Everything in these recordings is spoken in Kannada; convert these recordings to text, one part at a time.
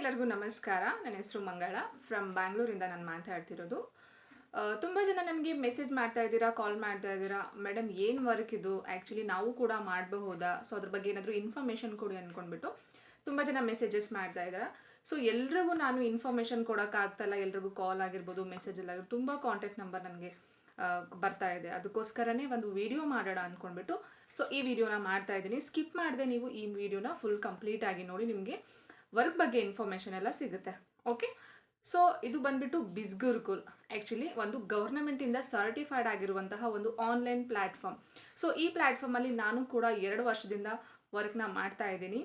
ಎಲ್ಲರಿಗೂ ನಮಸ್ಕಾರ. ನನ್ನ ಹೆಸರು ಮಂಗಳ ಫ್ರಮ್ ಬ್ಯಾಂಗ್ಳೂರಿಂದ ನಾನು ಮಾತಾಡ್ತಿರೋದು. ತುಂಬ ಜನ ನನಗೆ ಮೆಸೇಜ್ ಮಾಡ್ತಾ ಇದ್ದೀರಾ, ಕಾಲ್ ಮಾಡ್ತಾ ಇದ್ದೀರಾ, ಮೇಡಮ್ ಏನು ವರ್ಕ್ ಇದು, ಆ್ಯಕ್ಚುಲಿ ನಾವು ಕೂಡ ಮಾಡಬಹುದಾ, ಸೊ ಅದ್ರ ಬಗ್ಗೆ ಏನಾದರೂ ಇನ್ಫಾರ್ಮೇಷನ್ ಕೊಡಿ ಅಂದ್ಕೊಂಡ್ಬಿಟ್ಟು ತುಂಬ ಜನ ಮೆಸೇಜಸ್ ಮಾಡ್ತಾ ಇದ್ದೀರಾ. ಸೊ ಎಲ್ರಿಗೂ ನಾನು ಇನ್ಫಾರ್ಮೇಷನ್ ಕೊಡೋಕ್ಕಾಗ್ತಾಯಿಲ್ಲ. ಎಲ್ರಿಗೂ ಕಾಲ್ ಆಗಿರ್ಬೋದು, ಮೆಸೇಜಲ್ಲಿ ತುಂಬ ಕಾಂಟ್ಯಾಕ್ಟ್ ನಂಬರ್ ನನಗೆ ಬರ್ತಾ ಇದೆ. ಅದಕ್ಕೋಸ್ಕರನೇ ಒಂದು ವಿಡಿಯೋ ಮಾಡೋಣ ಅಂದ್ಕೊಂಡ್ಬಿಟ್ಟು ಸೊ ಈ ವಿಡಿಯೋನ ಮಾಡ್ತಾ ಇದ್ದೀನಿ. ಸ್ಕಿಪ್ ಮಾಡಿದೆ ನೀವು ಈ ವಿಡಿಯೋನ ಫುಲ್ ಕಂಪ್ಲೀಟಾಗಿ ನೋಡಿ, ನಿಮಗೆ ವರ್ಕ್ ಬಗ್ಗೆ ಇನ್ಫಾರ್ಮೇಷನ್ ಎಲ್ಲ ಸಿಗುತ್ತೆ. ಓಕೆ, ಸೊ ಇದು ಬಂದ್ಬಿಟ್ಟು ಬಿಸ್ಗುರುಕುಲ್ ಆ್ಯಕ್ಚುಲಿ ಒಂದು ಗೌರ್ನಮೆಂಟಿಂದ ಸರ್ಟಿಫೈಡ್ ಆಗಿರುವಂತಹ ಒಂದು ಆನ್ಲೈನ್ ಪ್ಲ್ಯಾಟ್ಫಾರ್ಮ್. ಸೊ ಈ ಪ್ಲ್ಯಾಟ್ಫಾರ್ಮಲ್ಲಿ ನಾನು ಕೂಡ 2 ವರ್ಷದಿಂದ ವರ್ಕ್ನ ಮಾಡ್ತಾ ಇದ್ದೀನಿ.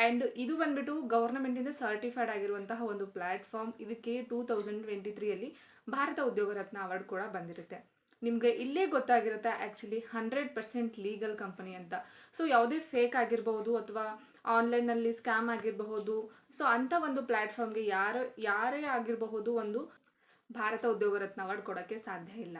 ಆ್ಯಂಡ್ ಇದು ಬಂದ್ಬಿಟ್ಟು ಗೌರ್ನಮೆಂಟಿಂದ ಸರ್ಟಿಫೈಡ್ ಆಗಿರುವಂತಹ ಒಂದು ಪ್ಲ್ಯಾಟ್ಫಾರ್ಮ್. ಇದಕ್ಕೆ 2023 ಭಾರತ ಉದ್ಯೋಗ ರತ್ನ ಅವಾರ್ಡ್ ಕೂಡ ಬಂದಿರುತ್ತೆ. ನಿಮಗೆ ಇಲ್ಲೇ ಗೊತ್ತಾಗಿರುತ್ತೆ ಆ್ಯಕ್ಚುಲಿ 100% ಲೀಗಲ್ ಕಂಪನಿ ಅಂತ. ಸೊ ಯಾವುದೇ ಫೇಕ್ ಆಗಿರ್ಬೋದು ಅಥವಾ ಆನ್ಲೈನಲ್ಲಿ ಸ್ಕ್ಯಾಮ್ ಆಗಿರಬಹುದು, ಸೊ ಅಂಥ ಒಂದು ಪ್ಲ್ಯಾಟ್ಫಾರ್ಮ್ಗೆ ಯಾರೇ ಆಗಿರಬಹುದು ಒಂದು ಭಾರತ ಉದ್ಯೋಗ ರತ್ನ ಅವಾರ್ಡ್ ಕೊಡೋಕ್ಕೆ ಸಾಧ್ಯ ಇಲ್ಲ.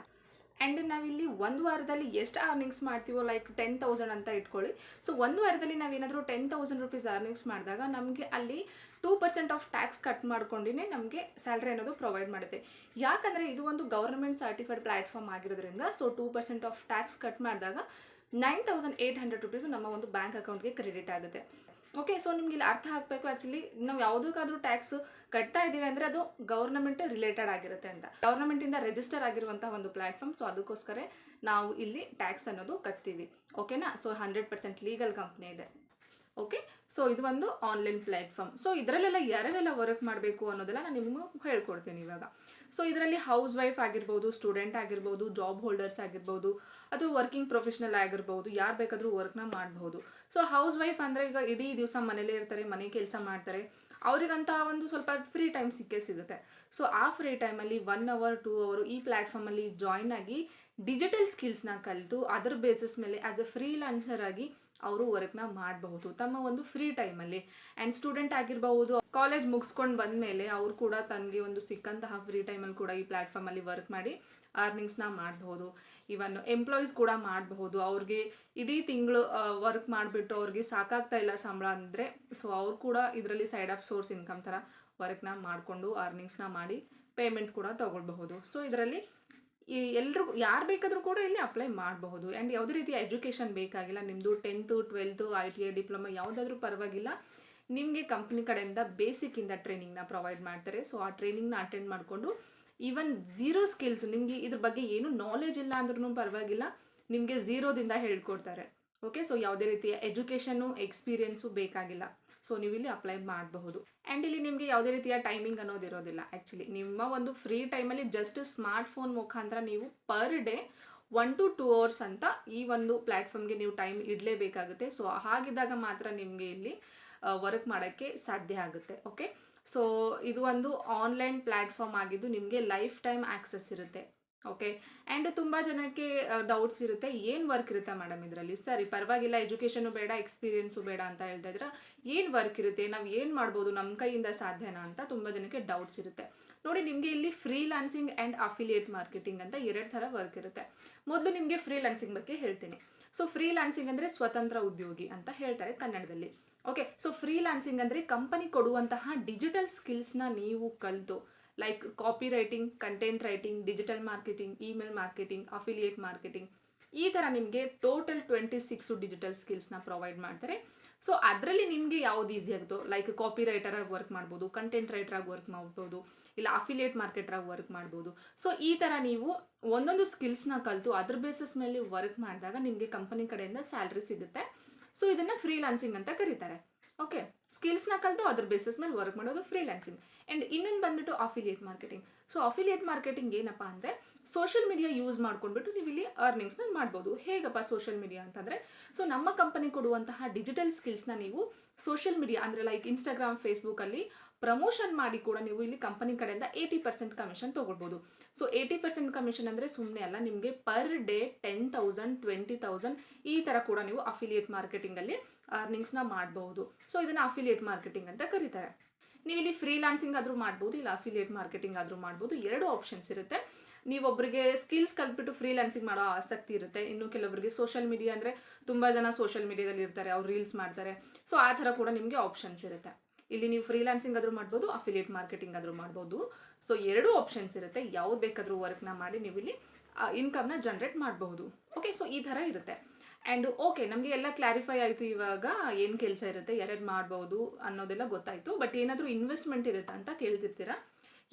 ಆ್ಯಂಡ್ ನಾವಿಲ್ಲಿ ಒಂದು ವಾರದಲ್ಲಿ ಎಷ್ಟು ಅರ್ನಿಂಗ್ಸ್ ಮಾಡ್ತೀವೋ, ಲೈಕ್ 10,000 ಅಂತ ಇಟ್ಕೊಳ್ಳಿ. ಸೊ ಒಂದು ವಾರದಲ್ಲಿ ನಾವೇನಾದರೂ 10,000 ರುಪೀಸ್ ಅರ್ನಿಂಗ್ಸ್ ಮಾಡಿದಾಗ ನಮಗೆ ಅಲ್ಲಿ 2% ಆಫ್ ಟ್ಯಾಕ್ಸ್ ಕಟ್ ಮಾಡ್ಕೊಂಡಿನೇ ನಮಗೆ ಸ್ಯಾಲ್ರಿ ಅನ್ನೋದು ಪ್ರೊವೈಡ್ ಮಾಡುತ್ತೆ. ಯಾಕಂದರೆ ಇದು ಒಂದು ಗೌರ್ಮೆಂಟ್ ಸರ್ಟಿಫೈಡ್ ಪ್ಲ್ಯಾಟ್ಫಾರ್ಮ್ ಆಗಿರೋದ್ರಿಂದ ಸೊ 2% ಆಫ್ ಟ್ಯಾಕ್ಸ್ ಕಟ್ ಮಾಡಿದಾಗ 9,800 ರುಪೀಸು ನಮ್ಮ ಒಂದು ಬ್ಯಾಂಕ್ ಅಕೌಂಟ್ಗೆ ಕ್ರೆಡಿಟ್ ಆಗುತ್ತೆ. ಓಕೆ, ಸೊ ನಿಮ್ಗೆ ಇಲ್ಲಿ ಅರ್ಥ ಆಗಬೇಕು ಆ್ಯಕ್ಚುಲಿ ನಾವು ಯಾವುದಕ್ಕಾದ್ರೂ ಟ್ಯಾಕ್ಸ್ ಕಟ್ತಾ ಇದ್ದೀವಿ ಅಂದರೆ ಅದು ಗೌರ್ನಮೆಂಟ್ ರಿಲೇಟೆಡ್ ಆಗಿರುತ್ತೆ ಅಂತ. ಗೌರ್ನಮೆಂಟಿಂದ ರಿಜಿಸ್ಟರ್ ಆಗಿರುವಂಥ ಒಂದು ಪ್ಲ್ಯಾಟ್ಫಾರ್ಮ್. ಸೊ ಅದಕ್ಕೋಸ್ಕರ ನಾವು ಇಲ್ಲಿ ಟ್ಯಾಕ್ಸ್ ಅನ್ನೋದು ಕಟ್ತೀವಿ. ಓಕೆನಾ? ಸೊ 100% ಲೀಗಲ್ ಕಂಪ್ನಿ ಇದೆ. ಓಕೆ, ಸೊ ಇದು ಒಂದು ಆನ್ಲೈನ್ ಪ್ಲ್ಯಾಟ್ಫಾರ್ಮ್. ಸೊ ಇದರಲ್ಲೆಲ್ಲ ಯಾರೆಲ್ಲ ವರ್ಕ್ ಮಾಡಬೇಕು ಅನ್ನೋದೆಲ್ಲ ನಾನು ನಿಮಗೆ ಹೇಳ್ಕೊಡ್ತೀನಿ ಇವಾಗ. ಸೊ ಇದರಲ್ಲಿ ಹೌಸ್ ವೈಫ್ ಆಗಿರ್ಬೋದು, ಸ್ಟೂಡೆಂಟ್ ಆಗಿರ್ಬೋದು, ಜಾಬ್ ಹೋಲ್ಡರ್ಸ್ ಆಗಿರ್ಬೋದು, ಅಥವಾ ವರ್ಕಿಂಗ್ ಪ್ರೊಫೆಷನಲ್ ಆಗಿರ್ಬೋದು, ಯಾರು ಬೇಕಾದರೂ ವರ್ಕ್ನ ಮಾಡಬಹುದು. ಸೊ ಹೌಸ್ ವೈಫ್ ಅಂದರೆ ಈಗ ಇಡೀ ದಿವಸ ಮನೇಲೇ ಇರ್ತಾರೆ, ಮನೆ ಕೆಲಸ ಮಾಡ್ತಾರೆ, ಅವರಿಗಂತ ಒಂದು ಸ್ವಲ್ಪ ಫ್ರೀ ಟೈಮ್ ಸಿಗುತ್ತೆ. ಸೊ ಆ ಫ್ರೀ ಟೈಮಲ್ಲಿ 1 ಅವರ್ 2 ಅವರ್ ಈ ಪ್ಲ್ಯಾಟ್ಫಾರ್ಮಲ್ಲಿ ಜಾಯ್ನ್ ಆಗಿ ಡಿಜಿಟಲ್ ಸ್ಕಿಲ್ಸ್ನ ಕಲಿತು ಅದರ ಬೇಸಿಸ್ ಮೇಲೆ ಆ್ಯಸ್ ಎ ಫ್ರೀಲಾನ್ಸರ್ ಆಗಿ ಅವರು ವರ್ಕ್ನ ಮಾಡಬಹುದು ತಮ್ಮ ಒಂದು ಫ್ರೀ ಟೈಮಲ್ಲಿ. ಆ್ಯಂಡ್ ಸ್ಟೂಡೆಂಟ್ ಆಗಿರಬಹುದು, ಕಾಲೇಜ್ ಮುಗಿಸ್ಕೊಂಡು ಬಂದಮೇಲೆ ಅವರು ಕೂಡ ತನಗೆ ಒಂದು ಸಿಕ್ಕಂತಹ ಫ್ರೀ ಟೈಮಲ್ಲಿ ಕೂಡ ಈ ಪ್ಲ್ಯಾಟ್ಫಾರ್ಮಲ್ಲಿ ವರ್ಕ್ ಮಾಡಿ ಅರ್ನಿಂಗ್ಸ್ನ ಮಾಡಬಹುದು. ಇವನ್ ಎಂಪ್ಲಾಯೀಸ್ ಕೂಡ ಮಾಡಬಹುದು. ಅವ್ರಿಗೆ ಇಡೀ ತಿಂಗಳು ವರ್ಕ್ ಮಾಡಿಬಿಟ್ಟು ಅವ್ರಿಗೆ ಸಾಕಾಗ್ತಾ ಇಲ್ಲ ಸಂಬಳ ಅಂದರೆ ಸೊ ಅವ್ರು ಕೂಡ ಇದರಲ್ಲಿ ಸೈಡ್ ಆಫ್ ಸೋರ್ಸ್ ಇನ್ಕಮ್ ಥರ ವರ್ಕ್ನ ಮಾಡಿಕೊಂಡು ಅರ್ನಿಂಗ್ಸ್ನ ಮಾಡಿ ಪೇಮೆಂಟ್ ಕೂಡ ತೊಗೊಳ್ಬಹುದು. ಸೊ ಇದರಲ್ಲಿ ಎಲ್ಲರೂ ಯಾರು ಬೇಕಾದರೂ ಕೂಡ ಇಲ್ಲಿ ಅಪ್ಲೈ ಮಾಡಬಹುದು. ಆ್ಯಂಡ್ ಯಾವುದೇ ರೀತಿಯ ಎಜುಕೇಷನ್ ಬೇಕಾಗಿಲ್ಲ. ನಿಮ್ಮದು 10th 12th ITI ಡಿಪ್ಲೊಮಾ ಯಾವುದಾದ್ರೂ ಪರವಾಗಿಲ್ಲ, ನಿಮಗೆ ಕಂಪ್ನಿ ಕಡೆಯಿಂದ ಬೇಸಿಕ್ಕಿಂದ ಟ್ರೈನಿಂಗ್ನ ಪ್ರೊವೈಡ್ ಮಾಡ್ತಾರೆ. ಸೊ ಆ ಟ್ರೈನಿಂಗ್ನ ಅಟೆಂಡ್ ಮಾಡಿಕೊಂಡು ಈವನ್ ಝೀರೋ ಸ್ಕಿಲ್ಸ್, ನಿಮಗೆ ಇದ್ರ ಬಗ್ಗೆ ಏನು ನಾಲೆಜ್ ಇಲ್ಲ ಅಂದ್ರೂ ಪರವಾಗಿಲ್ಲ, ನಿಮಗೆ ಝೀರೋದಿಂದ ಹೇಳ್ಕೊಡ್ತಾರೆ. ಓಕೆ, ಸೊ ಯಾವುದೇ ರೀತಿಯ ಎಜುಕೇಷನ್ನು ಎಕ್ಸ್ಪೀರಿಯೆನ್ಸು ಬೇಕಾಗಿಲ್ಲ. ಸೊ ನೀವು ಇಲ್ಲಿ ಅಪ್ಲೈ ಮಾಡಬಹುದು. ಆ್ಯಂಡ್ ಇಲ್ಲಿ ನಿಮಗೆ ಯಾವುದೇ ರೀತಿಯ ಟೈಮಿಂಗ್ ಅನ್ನೋದು ಇರೋದಿಲ್ಲ. ಆ್ಯಕ್ಚುಲಿ ನಿಮ್ಮ ಒಂದು ಫ್ರೀ ಟೈಮಲ್ಲಿ ಜಸ್ಟ್ ಸ್ಮಾರ್ಟ್ಫೋನ್ ಮುಖಾಂತರ ನೀವು ಪರ್ ಡೇ 1 to 2 ಅವರ್ಸ್ ಅಂತ ಈ ಒಂದು ಪ್ಲ್ಯಾಟ್ಫಾರ್ಮ್ಗೆ ನೀವು ಟೈಮ್ ಇಡಲೇಬೇಕಾಗುತ್ತೆ. ಸೊ ಹಾಗಿದ್ದಾಗ ಮಾತ್ರ ನಿಮಗೆ ಇಲ್ಲಿ ವರ್ಕ್ ಮಾಡೋಕ್ಕೆ ಸಾಧ್ಯ ಆಗುತ್ತೆ. ಓಕೆ, ಸೊ ಇದು ಒಂದು ಆನ್ಲೈನ್ ಪ್ಲ್ಯಾಟ್ಫಾರ್ಮ್ ಆಗಿದ್ದು ನಿಮಗೆ ಲೈಫ್ ಟೈಮ್ ಆ್ಯಕ್ಸಸ್ ಇರುತ್ತೆ. ಓಕೆ, ಆ್ಯಂಡ್ ತುಂಬ ಜನಕ್ಕೆ ಡೌಟ್ಸ್ ಇರುತ್ತೆ, ಏನು ವರ್ಕ್ ಇರುತ್ತೆ ಮೇಡಮ್ ಇದರಲ್ಲಿ? ಸರಿ, ಪರವಾಗಿಲ್ಲ, ಎಜುಕೇಷನು ಬೇಡ, ಎಕ್ಸ್ಪೀರಿಯೆನ್ಸು ಬೇಡ ಅಂತ ಹೇಳ್ತಾ ಇದ್ರೆ ಏನು ವರ್ಕ್ ಇರುತ್ತೆ, ನಾವು ಏನು ಮಾಡ್ಬೋದು, ನಮ್ಮ ಕೈಯಿಂದ ಸಾಧ್ಯನಾ ಅಂತ ತುಂಬ ಜನಕ್ಕೆ ಡೌಟ್ಸ್ ಇರುತ್ತೆ. ನೋಡಿ, ನಿಮಗೆ ಇಲ್ಲಿ ಫ್ರೀಲಾನ್ಸಿಂಗ್ ಆ್ಯಂಡ್ ಅಫಿಲಿಯೇಟ್ ಮಾರ್ಕೆಟಿಂಗ್ ಅಂತ 2 ಥರ ವರ್ಕ್ ಇರುತ್ತೆ. ಮೊದಲು ನಿಮಗೆ ಫ್ರೀಲಾನ್ಸಿಂಗ್ ಬಗ್ಗೆ ಹೇಳ್ತೀನಿ. ಸೊ ಫ್ರೀಲಾನ್ಸಿಂಗ್ ಅಂದರೆ ಸ್ವತಂತ್ರ ಉದ್ಯೋಗಿ ಅಂತ ಹೇಳ್ತಾರೆ ಕನ್ನಡದಲ್ಲಿ. ಓಕೆ, ಸೊ ಫ್ರೀಲಾನ್ಸಿಂಗ್ ಅಂದರೆ ಕಂಪನಿ ಕೊಡುವಂತಹ ಡಿಜಿಟಲ್ ಸ್ಕಿಲ್ಸ್ನ ನೀವು ಕಲಿತು, like copy writing, content writing, digital marketing, email marketing, affiliate marketing, ಈ ಥರ ನಿಮಗೆ ಟೋಟಲ್ 26 ಡಿಜಿಟಲ್ ಸ್ಕಿಲ್ಸ್ನ ಪ್ರೊವೈಡ್ ಮಾಡ್ತಾರೆ. ಸೊ ಅದರಲ್ಲಿ ನಿಮಗೆ ಯಾವುದು ಈಸಿ ಆಗುತ್ತೋ, ಲೈಕ್ ಕಾಪಿ ರೈಟರಾಗಿ ವರ್ಕ್ ಮಾಡ್ಬೋದು, ಕಂಟೆಂಟ್ ರೈಟರಾಗಿ ವರ್ಕ್ ಮಾಡ್ಬೋದು, ಇಲ್ಲ ಅಫಿಲಿಯೇಟ್ ಮಾರ್ಕೆಟರಾಗಿ ವರ್ಕ್ ಮಾಡ್ಬೋದು. ಸೊ ಈ ಥರ ನೀವು ಒಂದೊಂದು ಸ್ಕಿಲ್ಸ್ನ ಕಲಿತು ಅದ್ರ ಬೇಸಿಸ್ ಮೇಲೆ ವರ್ಕ್ ಮಾಡಿದಾಗ ನಿಮಗೆ ಕಂಪನಿ ಕಡೆಯಿಂದ ಸ್ಯಾಲ್ರಿ ಸಿಗುತ್ತೆ. ಸೊ ಇದನ್ನು ಫ್ರೀಲಾನ್ಸಿಂಗ್ ಅಂತ ಕರೀತಾರೆ. ಓಕೆ, ಸ್ಕಿಲ್ಸ್ನ ಕಲಿತು ಅದ್ರ ಬೇಸಿಸ್ ಮೇಲೆ ವರ್ಕ್ ಮಾಡೋದು ಫ್ರೀಲಾನ್ಸಿಂಗ್. ಆ್ಯಂಡ್ ಇನ್ನೊಂದು ಬಂದುಬಿಟ್ಟು affiliate marketing. So affiliate marketing ಏನಪ್ಪ ಅಂದರೆ ಸೋಷಿಯಲ್ ಮೀಡಿಯಾ ಯೂಸ್ ಮಾಡ್ಕೊಂಡ್ಬಿಟ್ಟು ನೀವು ಇಲ್ಲಿ ಅರ್ನಿಂಗ್ಸ್ನ ಮಾಡ್ಬೋದು. ಹೇಗಪ್ಪ ಸೋಷಿಯಲ್ ಮೀಡಿಯಾ ಅಂತಂದರೆ, ಸೊ ನಮ್ಮ ಕಂಪನಿ ಕೊಡುವಂತಹ ಡಿಜಿಟಲ್ ಸ್ಕಿಲ್ಸ್ನ ನೀವು ಸೋಷಿಯಲ್ ಮೀಡಿಯಾ ಅಂದರೆ ಲೈಕ್ ಇನ್ಸ್ಟಾಗ್ರಾಮ್, ಫೇಸ್ಬುಕ್ಕಲ್ಲಿ ಪ್ರಮೋಷನ್ ಮಾಡಿ ಕೂಡ ನೀವು ಇಲ್ಲಿ ಕಂಪನಿ ಕಡೆಯಿಂದ 80% ಕಮಿಷನ್ ತೊಗೊಳ್ಬೋದು. ಸೊ 80% ಕಮಿಷನ್ ಅಂದರೆ ಸುಮ್ಮನೆ ಅಲ್ಲ, ನಿಮಗೆ ಪರ್ ಡೇ 10,000 20,000 ಈ ಥರ ಕೂಡ ನೀವು ಅಫಿಲಿಯೇಟ್ ಮಾರ್ಕೆಟಿಂಗಲ್ಲಿ ಅರ್ನಿಂಗ್ಸ್ನ ಮಾಡಬಹುದು. ಸೊ ಇದನ್ನು ಅಫಿಲಿಯೇಟ್ ಮಾರ್ಕೆಟಿಂಗ್ ಅಂತ ಕರೀತಾರೆ. ನೀವು ಇಲ್ಲಿ ಫ್ರೀಲಾನ್ಸಿಂಗ್ ಆದರೂ ಮಾಡ್ಬೋದು, ಇಲ್ಲ ಅಫಿಲಿಯೇಟ್ ಮಾರ್ಕೆಟಿಂಗ್ ಆದರೂ ಮಾಡ್ಬೋದು. 2 ಆಪ್ಷನ್ಸ್ ಇರುತ್ತೆ. ನೀವೊಬ್ಬರಿಗೆ ಸ್ಕಿಲ್ಸ್ ಕಲ್ತ್ಬಿಟ್ಟು ಫ್ರೀಲಾನ್ಸಿಂಗ್ ಮಾಡೋ ಆಸಕ್ತಿ ಇರುತ್ತೆ. ಇನ್ನು ಕೆಲವೊಬ್ಬರಿಗೆ ಸೋಷಿಯಲ್ ಮೀಡಿಯಾ ಅಂದರೆ ತುಂಬ ಜನ ಸೋಷಿಯಲ್ ಮೀಡಿಯಾದಲ್ಲಿ ಇರ್ತಾರೆ, ಅವ್ರು ರೀಲ್ಸ್ ಮಾಡ್ತಾರೆ. ಸೊ ಆ ಥರ ಕೂಡ ನಿಮಗೆ ಆಪ್ಷನ್ಸ್ ಇರುತ್ತೆ. ಇಲ್ಲಿ ನೀವು ಫ್ರೀಲಾನ್ಸಿಂಗ್ ಆದರೂ ಮಾಡ್ಬೋದು, ಅಫಿಲಿಯೇಟ್ ಮಾರ್ಕೆಟಿಂಗ್ ಆದರೂ ಮಾಡ್ಬೋದು. ಸೊ 2 ಆಪ್ಷನ್ಸ್ ಇರುತ್ತೆ. ಯಾವ್ದು ಬೇಕಾದರೂ ವರ್ಕ್ನ ಮಾಡಿ ನೀವು ಇಲ್ಲಿ ಇನ್ಕಮ್ನ ಜನ್ರೇಟ್ ಮಾಡಬಹುದು. ಓಕೆ, ಸೊ ಈ ಥರ ಇರುತ್ತೆ. ಆ್ಯಂಡ್ ಓಕೆ, ನಮಗೆ ಎಲ್ಲ ಕ್ಲಾರಿಫೈ ಆಯಿತು. ಇವಾಗ ಏನು ಕೆಲಸ ಇರುತ್ತೆ, ಯಾರ್ಯಾರು ಮಾಡ್ಬೋದು ಅನ್ನೋದೆಲ್ಲ ಗೊತ್ತಾಯಿತು. ಬಟ್ ಏನಾದರೂ ಇನ್ವೆಸ್ಟ್ಮೆಂಟ್ ಇರುತ್ತಾ ಅಂತ ಕೇಳ್ತಿರ್ತೀರಾ.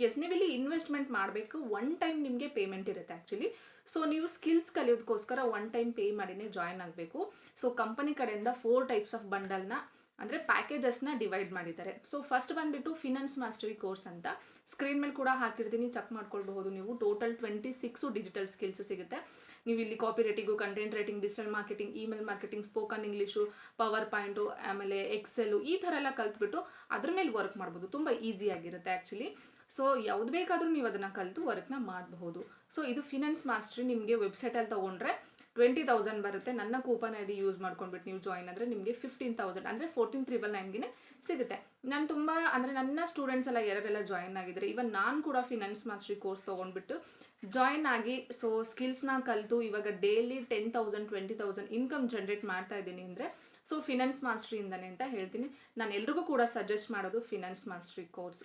ಎಸ್, ನೀವಿಲ್ಲಿ ಇನ್ವೆಸ್ಟ್ಮೆಂಟ್ ಮಾಡಬೇಕು. ಒನ್ ಟೈಮ್ ನಿಮಗೆ ಪೇಮೆಂಟ್ ಇರುತ್ತೆ ಆ್ಯಕ್ಚುಲಿ. ಸೊ ನೀವು ಸ್ಕಿಲ್ಸ್ ಕಲಿಯೋದಕ್ಕೋಸ್ಕರ ಒನ್ ಟೈಮ್ ಪೇ ಮಾಡಿನೇ ಜಾಯ್ನ್ ಆಗಬೇಕು. ಸೊ ಕಂಪನಿ ಕಡೆಯಿಂದ 4 ಟೈಪ್ಸ್ ಆಫ್ ಬಂಡಲ್ನ ಅಂದರೆ ಪ್ಯಾಕೇಜಸ್ನ ಡಿವೈಡ್ ಮಾಡಿದ್ದಾರೆ. ಸೊ ಫಸ್ಟ್ ಬಂದುಬಿಟ್ಟು ಫಿನಾನ್ಸ್ ಮಾಸ್ಟರಿ ಕೋರ್ಸ್ ಅಂತ ಸ್ಕ್ರೀನ್ ಮೇಲೆ ಕೂಡ ಹಾಕಿರ್ತೀನಿ, ಚೆಕ್ ಮಾಡ್ಕೊಳ್ಬಹುದು ನೀವು. ಟೋಟಲ್ 26 ಡಿಜಿಟಲ್ ಸ್ಕಿಲ್ಸ್ ಸಿಗುತ್ತೆ. ನೀವು ಇಲ್ಲಿ copy writing, content writing, digital marketing, email marketing, spoken English, PowerPoint, ಆಮೇಲೆ ಎಕ್ಸೆಲ್ಲು, ಈ ಥರ ಎಲ್ಲ ಕಲ್ತ್ಬಿಟ್ಟು ಅದ್ರ ಮೇಲೆ ವರ್ಕ್ ಮಾಡ್ಬೋದು. ತುಂಬ ಈಸಿಯಾಗಿರುತ್ತೆ ಆ್ಯಕ್ಚುಲಿ. ಸೊ ಯಾವ್ದು ಬೇಕಾದರೂ ನೀವು ಅದನ್ನು ಕಲಿತು ವರ್ಕ್ನ ಮಾಡಬಹುದು. ಸೊ ಇದು ಫಿನಾನ್ಸ್ ಮಾಸ್ಟ್ರಿ. ನಿಮಗೆ ವೆಬ್ಸೈಟಲ್ಲಿ ತೊಗೊಂಡ್ರೆ 20,000 ಬರುತ್ತೆ. ನನ್ನ ಕೂಪನ್ ಐ ಡಿ ಯೂಸ್ ಮಾಡ್ಕೊಂಡ್ಬಿಟ್ಟು ನೀವು ಜಾಯಿನ್ ಆದರೆ ನಿಮಗೆ 15,000 ಅಂದರೆ 14,999ಗೆ ಸಿಗುತ್ತೆ. ನಾನು ತುಂಬ ಅಂದರೆ ನನ್ನ ಸ್ಟೂಡೆಂಟ್ಸ್ ಎಲ್ಲ ಯಾರೆಲ್ಲ ಜಾಯಿನ್ ಆಗಿದ್ದಾರೆ, ಇವನ್ ನಾನು ಕೂಡ ಫಿನಾನ್ಸ್ ಮಾಸ್ಟ್ರಿ ಕೋರ್ಸ್ ತೊಗೊಂಡ್ಬಿಟ್ಟು ಜಾಯಿನ್ ಆಗಿ ಸೊ ಸ್ಕಿಲ್ಸ್ನ ಕಲಿತು ಇವಾಗ ಡೈಲಿ 10,000 20,000 ಇನ್ಕಮ್ ಜನ್ರೇಟ್ ಮಾಡ್ತಾ ಇದ್ದೀನಿ ಅಂದರೆ ಸೊ ಫಿನಾನ್ಸ್ ಮಾಸ್ಟ್ರಿಯಿಂದನೇ ಅಂತ ಹೇಳ್ತೀನಿ. ನಾನು ಎಲ್ರಿಗೂ ಕೂಡ ಸಜೆಸ್ಟ್ ಮಾಡೋದು finance mastery course.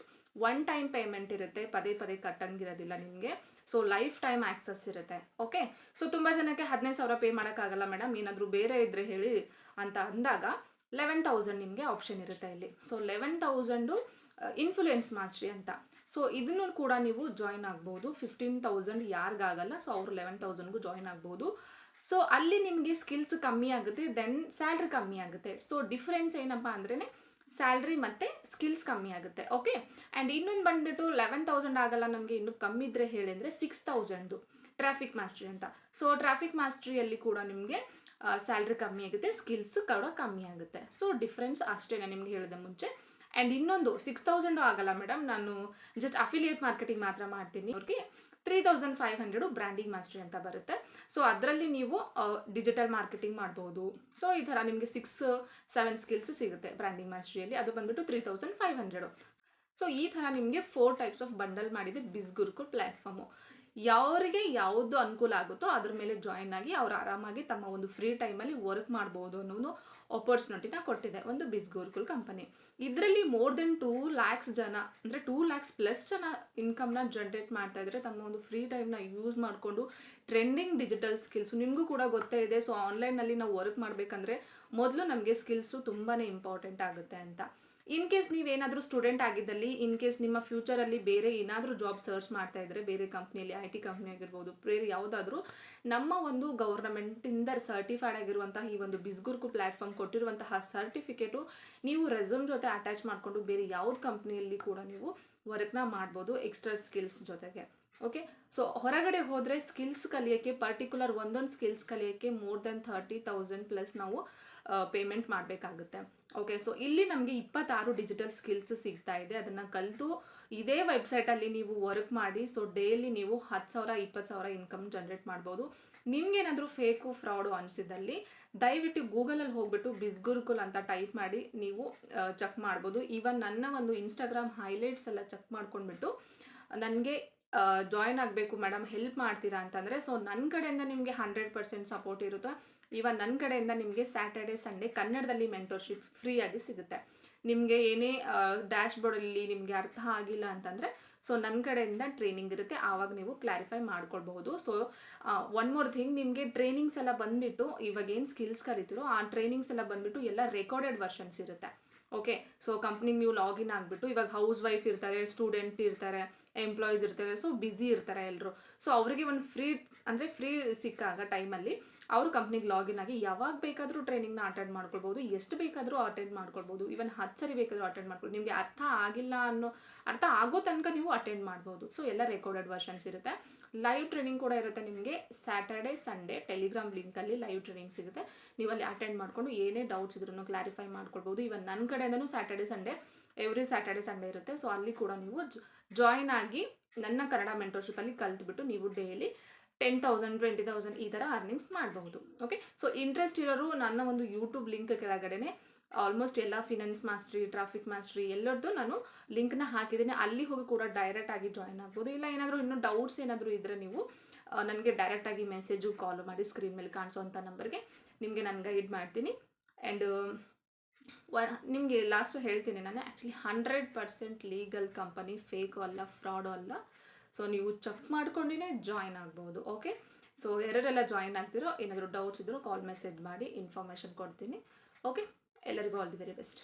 One time payment ಇರುತ್ತೆ, ಪದೇ ಪದೇ ಕಟ್ಟಂಗಿರೋದಿಲ್ಲ ನಿಮಗೆ. ಸೊ ಲೈಫ್ ಟೈಮ್ ಆಕ್ಸಸ್ ಇರುತ್ತೆ. ಓಕೆ, ಸೊ ತುಂಬ ಜನಕ್ಕೆ 15,000 ಪೇ ಮಾಡೋಕ್ಕಾಗಲ್ಲ ಮೇಡಮ್, ಏನಾದರೂ ಬೇರೆ ಇದ್ದರೆ ಹೇಳಿ ಅಂತ ಅಂದಾಗ 11,000 ನಿಮಗೆ ಆಪ್ಷನ್ ಇರುತ್ತೆ ಇಲ್ಲಿ. ಸೊ 11,000 ಇನ್ಫ್ಲೂಯೆನ್ಸ್ ಮಾಸ್ಟ್ರಿ ಅಂತ. ಸೊ ಇದನ್ನು ಕೂಡ ನೀವು ಜಾಯಿನ್ ಆಗ್ಬೋದು. 15,000 ಯಾರಿಗಾಗಲ್ಲ, ಸೊ ಅವರು 11,000ಗೂ ಜಾಯಿನ್ ಆಗ್ಬೋದು. ಸೊ ಅಲ್ಲಿ ನಿಮಗೆ ಸ್ಕಿಲ್ಸ್ ಕಮ್ಮಿ ಆಗುತ್ತೆ, ದೆನ್ ಸ್ಯಾಲ್ರಿ ಕಮ್ಮಿ ಆಗುತ್ತೆ. ಸೊ ಡಿಫ್ರೆನ್ಸ್ ಏನಪ್ಪ ಅಂದ್ರೆ ಸ್ಯಾಲ್ರಿ ಮತ್ತು ಸ್ಕಿಲ್ಸ್ ಕಮ್ಮಿ ಆಗುತ್ತೆ. ಓಕೆ, ಆ್ಯಂಡ್ ಇನ್ನೊಂದು ಬಂದುಬಿಟ್ಟು 11,000 ಆಗಲ್ಲ ನಮಗೆ, ಇನ್ನೂ ಕಮ್ಮಿ ಇದ್ದರೆ ಹೇಳಿ ಅಂದರೆ 6,000 ಟ್ರಾಫಿಕ್ ಮಾಸ್ಟ್ರಿ ಅಂತ. ಸೊ ಟ್ರಾಫಿಕ್ ಮಾಸ್ಟ್ರಿಯಲ್ಲಿ ಕೂಡ ನಿಮಗೆ ಸ್ಯಾಲ್ರಿ ಕಮ್ಮಿ ಆಗುತ್ತೆ, ಸ್ಕಿಲ್ಸ್ ಕೂಡ ಕಮ್ಮಿ ಆಗುತ್ತೆ. ಸೊ ಡಿಫ್ರೆನ್ಸ್ ಅಷ್ಟೇ ನಿಮಗೆ ಹೇಳಿದೆ ಮುಂಚೆ. ಆ್ಯಂಡ್ ಇನ್ನೊಂದು 6,000 ಆಗಲ್ಲ ಮೇಡಮ್, ನಾನು ಜಸ್ಟ್ ಅಫಿಲಿಯೇಟ್ ಮಾರ್ಕೆಟಿಂಗ್ ಮಾತ್ರ ಮಾಡ್ತೀನಿ, ಅವ್ರಿಗೆ 3,500 ಬ್ರ್ಯಾಂಡಿಂಗ್ ಮಾಸ್ಟ್ರಿ ಅಂತ ಬರುತ್ತೆ. ಸೊ ಅದರಲ್ಲಿ ನೀವು ಡಿಜಿಟಲ್ ಮಾರ್ಕೆಟಿಂಗ್ ಮಾಡ್ಬೋದು. ಸೊ ಈ ಥರ ನಿಮಗೆ 6-7 ಸ್ಕಿಲ್ಸ್ ಸಿಗುತ್ತೆ ಬ್ರ್ಯಾಂಡಿಂಗ್ ಮಾಸ್ಟ್ರಿಯಲ್ಲಿ. ಅದು ಬಂದುಬಿಟ್ಟು 3,500. ಸೊ ಈ ಥರ ನಿಮಗೆ 4 ಟೈಪ್ಸ್ ಆಫ್ ಬಂಡಲ್ ಮಾಡಿದೆ ಬಿಸ್ ಗುರುಕುಲ್ ಪ್ಲ್ಯಾಟ್ಫಾರ್ಮು. ಯಾರಿಗೆ ಯಾವುದು ಅನುಕೂಲ ಆಗುತ್ತೋ ಅದ್ರ ಮೇಲೆ ಜಾಯಿನ್ ಆಗಿ ಅವ್ರು ಆರಾಮಾಗಿ ತಮ್ಮ ಒಂದು ಫ್ರೀ ಟೈಮಲ್ಲಿ ವರ್ಕ್ ಮಾಡ್ಬೋದು ಅನ್ನೋ ಆಪರ್ಚುನಿಟಿನ ಕೊಟ್ಟಿದೆ ಒಂದು ಬಿಸ್ ಗುರುಕುಲ್ ಕಂಪನಿ. ಇದರಲ್ಲಿ ಮೋರ್ ದೆನ್ 2 lakhs ಜನ ಅಂದರೆ 2 lakhs ಪ್ಲಸ್ ಜನ ಇನ್ಕಮ್ನ ಜನ್ರೇಟ್ ಮಾಡ್ತಾ ಇದ್ದಾರೆ ತಮ್ಮ ಒಂದು ಫ್ರೀ ಟೈಮ್ನ ಯೂಸ್ ಮಾಡಿಕೊಂಡು. ಟ್ರೆಂಡಿಂಗ್ ಡಿಜಿಟಲ್ ಸ್ಕಿಲ್ಸ್ ನಿಮಗೂ ಕೂಡ ಗೊತ್ತೇ ಇದೆ. ಸೊ ಆನ್ಲೈನಲ್ಲಿ ನಾವು ವರ್ಕ್ ಮಾಡಬೇಕಂದ್ರೆ ಮೊದಲು ನಮಗೆ ಸ್ಕಿಲ್ಸು ತುಂಬಾ ಇಂಪಾರ್ಟೆಂಟ್ ಆಗುತ್ತೆ ಅಂತ. ಇನ್ ಕೇಸ್ ನೀವೇನಾದರೂ ಸ್ಟೂಡೆಂಟ್ ಆಗಿದ್ದಲ್ಲಿ, ಇನ್ ಕೇಸ್ ನಿಮ್ಮ ಫ್ಯೂಚರಲ್ಲಿ ಬೇರೆ ಏನಾದರೂ ಜಾಬ್ ಸರ್ಚ್ ಮಾಡ್ತಾ ಇದ್ದರೆ, ಬೇರೆ ಕಂಪ್ನಿಯಲ್ಲಿ IT ಕಂಪ್ನಿ ಆಗಿರ್ಬೋದು, ಬೇರೆ ಯಾವುದಾದ್ರೂ ನಮ್ಮ ಒಂದು ಗೌರ್ನಮೆಂಟಿಂದ ಸರ್ಟಿಫೈಡ್ ಆಗಿರುವಂತಹ ಈ ಒಂದು ಬಿಸ್ ಗುರುಕುಲ್ ಪ್ಲ್ಯಾಟ್ಫಾರ್ಮ್ ಕೊಟ್ಟಿರುವಂತಹ ಸರ್ಟಿಫಿಕೇಟು ನೀವು ರೆಸ್ಯೂಮ್ ಜೊತೆ ಅಟ್ಯಾಚ್ ಮಾಡಿಕೊಂಡು ಬೇರೆ ಯಾವ್ದು ಕಂಪ್ನಿಯಲ್ಲಿ ಕೂಡ ನೀವು ವರ್ಕ್ನ ಮಾಡ್ಬೋದು ಎಕ್ಸ್ಟ್ರಾ ಸ್ಕಿಲ್ಸ್ ಜೊತೆಗೆ. ಓಕೆ, ಸೊ ಹೊರಗಡೆ ಹೋದರೆ ಸ್ಕಿಲ್ಸ್ ಕಲಿಯೋಕ್ಕೆ ಪರ್ಟಿಕ್ಯುಲರ್ ಒಂದೊಂದು ಸ್ಕಿಲ್ಸ್ ಕಲಿಯೋಕ್ಕೆ ಮೋರ್ ದೆನ್ 30,000 ಪ್ಲಸ್ ನಾವು ಪೇಮೆಂಟ್ ಮಾಡಬೇಕಾಗುತ್ತೆ. ಓಕೆ, ಸೊ ಇಲ್ಲಿ ನಮಗೆ 26 ಡಿಜಿಟಲ್ ಸ್ಕಿಲ್ಸ್ ಸಿಗ್ತಾ ಇದೆ. ಅದನ್ನು ಕಲಿತು ಇದೇ ವೆಬ್ಸೈಟಲ್ಲಿ ನೀವು ವರ್ಕ್ ಮಾಡಿ ಸೊ ಡೈಲಿ ನೀವು 10,000 20,000 ಇನ್ಕಮ್ ಜನ್ರೇಟ್ ಮಾಡ್ಬೋದು. ನಿಮ್ಗೇನಾದರೂ ಫೇಕು ಫ್ರಾಡು ಅನಿಸಿದಲ್ಲಿ ದಯವಿಟ್ಟು ಗೂಗಲಲ್ಲಿ ಹೋಗ್ಬಿಟ್ಟು ಬಿಸ್ ಗುರುಕುಲ್ ಅಂತ ಟೈಪ್ ಮಾಡಿ ನೀವು ಚೆಕ್ ಮಾಡ್ಬೋದು. ಈವನ್ ನನ್ನ ಒಂದು ಇನ್ಸ್ಟಾಗ್ರಾಮ್ ಹೈಲೈಟ್ಸ್ ಎಲ್ಲ ಚೆಕ್ ಮಾಡ್ಕೊಂಡ್ಬಿಟ್ಟು ನನಗೆ ಜಾಯಿನ್ ಆಗಬೇಕು ಮೇಡಮ್, ಹೆಲ್ಪ್ ಮಾಡ್ತೀರಾ ಅಂತಂದರೆ ಸೊ ನನ್ನ ಕಡೆಯಿಂದ ನಿಮಗೆ 100% ಸಪೋರ್ಟ್ ಇರುತ್ತೆ. ಇವನ್ ನನ್ನ ಕಡೆಯಿಂದ ನಿಮಗೆ ಸ್ಯಾಟರ್ಡೆ ಸಂಡೇ ಕನ್ನಡದಲ್ಲಿ ಮೆಂಟೋರ್ಶಿಪ್ ಫ್ರೀಯಾಗಿ ಸಿಗುತ್ತೆ. ನಿಮಗೆ ಏನೇ ಡ್ಯಾಶ್ ಬೋರ್ಡಲ್ಲಿ ನಿಮಗೆ ಅರ್ಥ ಆಗಿಲ್ಲ ಅಂತಂದರೆ ಸೊ ನನ್ನ ಕಡೆಯಿಂದ ಟ್ರೈನಿಂಗ್ ಇರುತ್ತೆ, ಆವಾಗ ನೀವು ಕ್ಲಾರಿಫೈ ಮಾಡ್ಕೊಳ್ಬಹುದು. ಸೊ ಒನ್ ಮೋರ್ ಥಿಂಗ್, ನಿಮಗೆ ಟ್ರೈನಿಂಗ್ಸ್ ಎಲ್ಲ ಬಂದುಬಿಟ್ಟು ಇವಾಗ ಏನು ಸ್ಕಿಲ್ಸ್ ಕಲಿತೀರೋ ಆ ಟ್ರೈನಿಂಗ್ಸ್ ಎಲ್ಲ ಬಂದುಬಿಟ್ಟು ಎಲ್ಲ ರೆಕಾರ್ಡೆಡ್ ವರ್ಷನ್ಸ್ ಇರುತ್ತೆ. ಓಕೆ, ಸೊ ಕಂಪ್ನಿಗೆ ನೀವು ಲಾಗಿನ್ ಆಗಿಬಿಟ್ಟು, ಇವಾಗ ಹೌಸ್ ವೈಫ್ ಇರ್ತಾರೆ, ಸ್ಟೂಡೆಂಟ್ ಇರ್ತಾರೆ, ಎಂಪ್ಲಾಯೀಸ್ ಇರ್ತಾರೆ, ಸೊ ಬ್ಯುಸಿ ಇರ್ತಾರೆ ಎಲ್ಲರೂ. ಸೊ ಅವರಿಗೆ ಒಂದು ಫ್ರೀ ಸಿಕ್ಕಾಗ ಟೈಮಲ್ಲಿ ಅವರು ಕಂಪ್ನಿಗೆ ಲಾಗಿನ್ ಆಗಿ ಯಾವಾಗ ಬೇಕಾದರೂ ಟ್ರೈನಿಂಗ್ನ ಅಟೆಂಡ್ ಮಾಡ್ಕೊಳ್ಬೋದು, ಎಷ್ಟು ಬೇಕಾದರೂ ಅಟೆಂಡ್ ಮಾಡ್ಕೊಳ್ಬೋದು, ಇವನ್ 10 ಸರಿ ಬೇಕಾದರೂ ಅಟೆಂಡ್ ಮಾಡ್ಬೋದು. ನಿಮಗೆ ಅರ್ಥ ಆಗೋ ತನಕ ನೀವು ಅಟೆಂಡ್ ಮಾಡ್ಬೋದು. ಸೊ ಎಲ್ಲ ರೆಕಾರ್ಡೆಡ್ ವರ್ಷನ್ಸ್ ಇರುತ್ತೆ. ಲೈವ್ ಟ್ರೈನಿಂಗ್ ಕೂಡ ಇರುತ್ತೆ ನಿಮಗೆ. ಸ್ಯಾಟರ್ಡೆ ಸಂಡೇ ಟೆಲಿಗ್ರಾಮ್ ಲಿಂಕಲ್ಲಿ ಲೈವ್ ಟ್ರೈನಿಂಗ್ ಸಿಗುತ್ತೆ. ನೀವು ಅಲ್ಲಿ ಅಟೆಂಡ್ ಮಾಡಿಕೊಂಡು ಏನೇ ಡೌಟ್ಸ್ ಇದ್ರೂ ಕ್ಲಾರಿಫೈ ಮಾಡ್ಕೊಳ್ಬೋದು. ಇವನ್ ನನ್ನ ಕಡೆಯಿಂದನೂ ಎವ್ರಿ ಸ್ಯಾಟರ್ಡೆ ಸಂಡೇ ಇರುತ್ತೆ. ಸೊ ಅಲ್ಲಿ ಕೂಡ ನೀವು ಜಾಯಿನ್ ಆಗಿ ನನ್ನ ಕನ್ನಡ ಮೆಂಟೋರ್ಶಿಪ್ಪಲ್ಲಿ ಕಲ್ತ್ಬಿಟ್ಟು ನೀವು ಡೈಲಿ 10,000 20,000 ಈ ಥರ ಅರ್ನಿಂಗ್ಸ್ ಮಾಡಬಹುದು. ಓಕೆ, ಸೊ ಇಂಟ್ರೆಸ್ಟ್ ಇರೋರು ನನ್ನ ಒಂದು ಯೂಟ್ಯೂಬ್ ಲಿಂಕ್ ಕೆಳಗಡೆನೆ ಆಲ್ಮೋಸ್ಟ್ ಎಲ್ಲ ಫಿನಾನ್ಸ್ ಮಾಸ್ಟ್ರಿ, ಟ್ರಾಫಿಕ್ ಮಾಸ್ಟ್ರಿ ಎಲ್ಲರದ್ದು ನಾನು ಲಿಂಕ್ನ ಹಾಕಿದ್ದೀನಿ. ಅಲ್ಲಿ ಹೋಗಿ ಕೂಡ ಡೈರೆಕ್ಟ್ ಆಗಿ ಜಾಯಿನ್ ಆಗ್ಬೋದು. ಇಲ್ಲ ಏನಾದರೂ ಇನ್ನೂ ಡೌಟ್ಸ್ ಏನಾದರೂ ಇದ್ದರೆ ನೀವು ನನಗೆ ಡೈರೆಕ್ಟಾಗಿ ಮೆಸೇಜು ಕಾಲ್ ಮಾಡಿ ಸ್ಕ್ರೀನ್ ಮೇಲೆ ಕಾಣಿಸೋವಂಥ ನಂಬರ್ಗೆ ನಿಮಗೆ ನಾನು ಗೈಡ್ ಮಾಡ್ತೀನಿ. ಆ್ಯಂಡ್ ನಿಮಗೆ ಲಾಸ್ಟು ಹೇಳ್ತೀನಿ ನಾನು, ಆ್ಯಕ್ಚುಲಿ 100% ಲೀಗಲ್ ಕಂಪನಿ, ಫೇಕು ಅಲ್ಲ, ಫ್ರಾಡು ಅಲ್ಲ. ಸೊ ನೀವು ಚೆಕ್ ಮಾಡ್ಕೊಂಡಿನೇ ಜಾಯಿನ್ ಆಗ್ಬೋದು. ಓಕೆ, ಸೊ ಯಾರೆಲ್ಲ ಜಾಯಿನ್ ಆಗ್ತಿರೋ, ಏನಾದರೂ ಡೌಟ್ಸ್ ಇದ್ದರೂ ಕಾಲ್ ಮೆಸೇಜ್ ಮಾಡಿ, ಇನ್ಫಾರ್ಮೇಷನ್ ಕೊಡ್ತೀನಿ. ಓಕೆ, ಎಲ್ಲರಿಗೂ ಆಲ್ ದಿ ವೆರಿ ಬೆಸ್ಟ್.